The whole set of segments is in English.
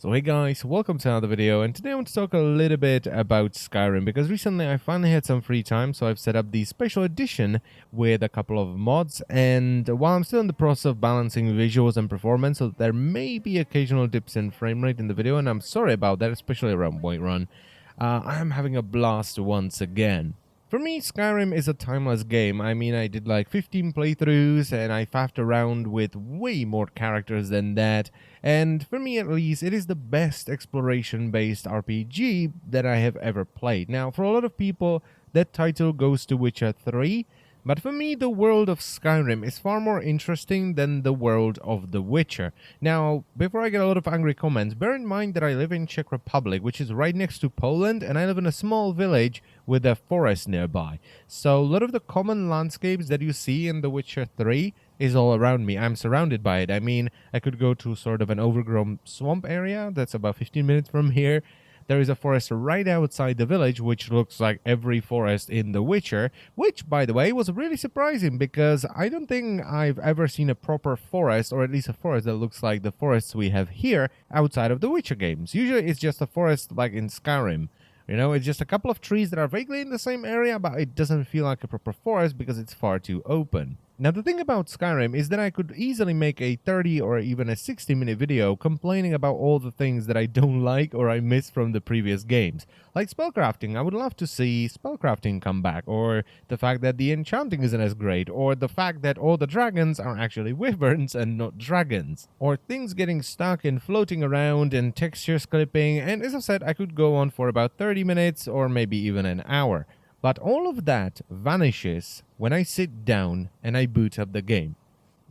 So hey guys, welcome to another video, and today I want to talk a little bit about Skyrim because recently I finally had some free time, so I've set up the special edition with a couple of mods, and while I'm still in the process of balancing visuals and performance, so there may be occasional dips in frame rate in the video, and I'm sorry about that, especially around Whiterun. I'm having a blast once again. For me, Skyrim is a timeless game. I mean, I did like 15 playthroughs and I faffed around with way more characters than that. And for me at least, it is the best exploration-based RPG that I have ever played. Now, for a lot of people, that title goes to Witcher 3. But for me, the world of Skyrim is far more interesting than the world of The Witcher. Now, before I get a lot of angry comments, bear in mind that I live in Czech Republic, which is right next to Poland, and I live in a small village with a forest nearby. So a lot of the common landscapes that you see in The Witcher 3 is all around me. I'm surrounded by it. I mean, I could go to sort of an overgrown swamp area that's about 15 minutes from here. There is a forest right outside the village, which looks like every forest in The Witcher, which, by the way, was really surprising because I don't think I've ever seen a proper forest, or at least a forest that looks like the forests we have here outside of The Witcher games. Usually it's just a forest like in Skyrim. You know, it's just a couple of trees that are vaguely in the same area, but it doesn't feel like a proper forest because it's far too open. Now, the thing about Skyrim is that I could easily make a 30 or even a 60-minute video complaining about all the things that I don't like or I miss from the previous games. Like spellcrafting, I would love to see spellcrafting come back, or the fact that the enchanting isn't as great, or the fact that all the dragons are actually wyverns and not dragons, or things getting stuck and floating around and textures clipping, and as I said, I could go on for about 30 minutes or maybe even an hour. But all of that vanishes when I sit down and I boot up the game.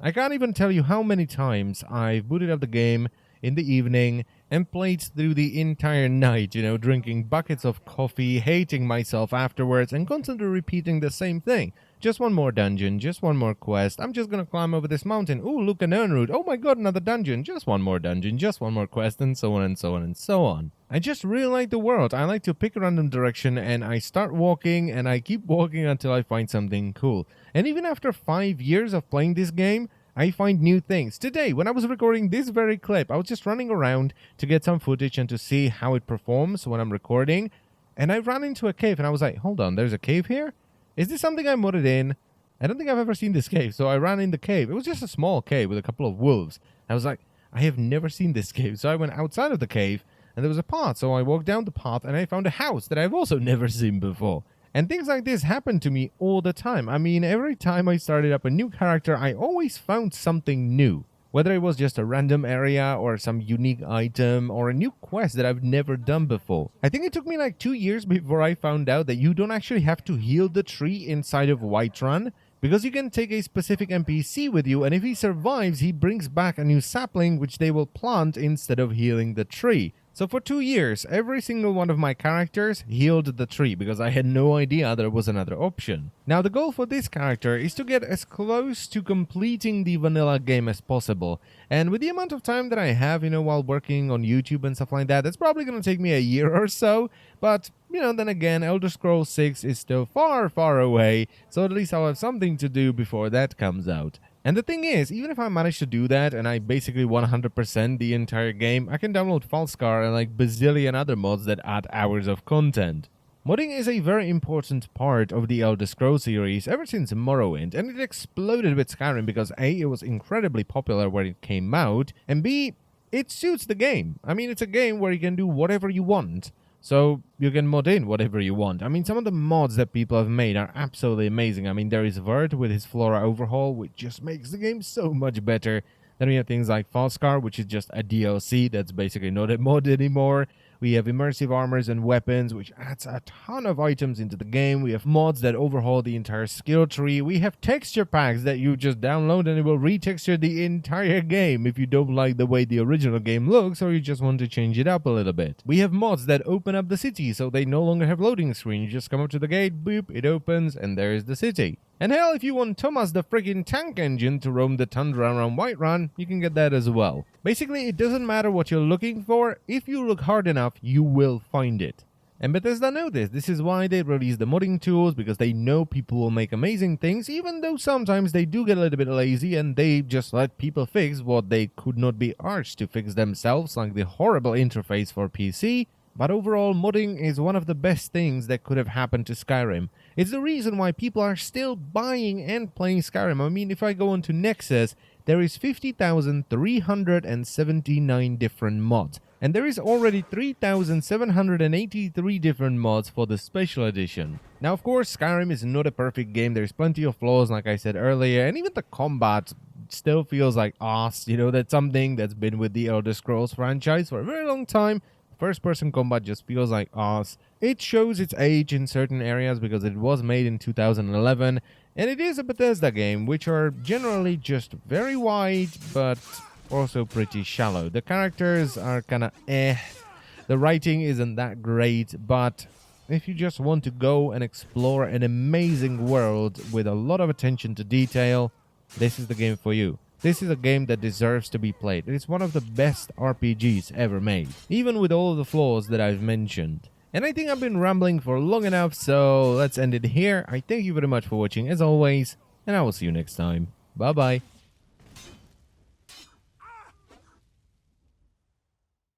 I can't even tell you how many times I've booted up the game in the evening and played through the entire night, you know, drinking buckets of coffee, hating myself afterwards, and constantly repeating the same thing. Just one more dungeon, just one more quest. I'm just gonna climb over this mountain. Ooh, look, an urn route. Oh my god, another dungeon. Just one more dungeon, just one more quest, and so on and so on and so on. I just really like the world. I like to pick a random direction and I start walking and I keep walking until I find something cool. And even after 5 years of playing this game, I find new things. Today, when I was recording this very clip, I was just running around to get some footage and to see how it performs when I'm recording. And I ran into a cave and I was like, hold on, there's a cave here? Is this something I modded in? I don't think I've ever seen this cave. So I ran in the cave. It was just a small cave with a couple of wolves. I was like, I have never seen this cave. So I went outside of the cave and there was a path. So I walked down the path and I found a house that I've also never seen before. And things like this happen to me all the time. I mean, every time I started up a new character, I always found something new. Whether it was just a random area or some unique item or a new quest that I've never done before. I think it took me like 2 years before I found out that you don't actually have to heal the tree inside of Whiterun, because you can take a specific NPC with you and if he survives, he brings back a new sapling which they will plant instead of healing the tree. So for 2 years, every single one of my characters healed the tree because I had no idea there was another option. Now the goal for this character is to get as close to completing the vanilla game as possible. And with the amount of time that I have, you know, while working on YouTube and stuff like that, that's probably going to take me a year or so. But, you know, then again, Elder Scrolls 6 is still far, far away. So at least I'll have something to do before that comes out. And the thing is, even if I manage to do that and I basically 100% the entire game, I can download Falskar and like bazillion other mods that add hours of content. Modding is a very important part of the Elder Scrolls series ever since Morrowind, and it exploded with Skyrim because A, it was incredibly popular when it came out, and B, it suits the game. I mean, it's a game where you can do whatever you want. So you can mod in whatever you want. I mean, some of the mods that people have made are absolutely amazing. I mean, there is Vert with his Flora overhaul, which just makes the game so much better. Then we have things like Falskar, which is just a DLC that's basically not a mod anymore. We have immersive armors and weapons, which adds a ton of items into the game. We have mods that overhaul the entire skill tree. We have texture packs that you just download and it will retexture the entire game if you don't like the way the original game looks or you just want to change it up a little bit. We have mods that open up the city so they no longer have loading screen. You just come up to the gate, boop, it opens, and there's the city. And hell, if you want Thomas the friggin' tank engine to roam the tundra around Whiterun, you can get that as well. Basically, it doesn't matter what you're looking for, if you look hard enough, you will find it. And Bethesda know this. This is why they release the modding tools, because they know people will make amazing things, even though sometimes they do get a little bit lazy and they just let people fix what they could not be arsed to fix themselves, like the horrible interface for PC. But overall, modding is one of the best things that could have happened to Skyrim. It's the reason why people are still buying and playing Skyrim. I mean, if I go onto Nexus, there is 50,379 different mods. And there is already 3,783 different mods for the special edition. Now, of course, Skyrim is not a perfect game. There's plenty of flaws, like I said earlier, and even the combat still feels like ass. You know, that's something that's been with the Elder Scrolls franchise for a very long time. First-person combat just feels like ass. It shows its age in certain areas because it was made in 2011, and it is a Bethesda game, which are generally just very wide, but also pretty shallow. The characters are kinda the writing isn't that great, but if you just want to go and explore an amazing world with a lot of attention to detail, this is the game for you. This is a game that deserves to be played. It's one of the best RPGs ever made, even with all of the flaws that I've mentioned. And I think I've been rambling for long enough, so let's end it here. I thank you very much for watching as always, and I will see you next time. Bye bye.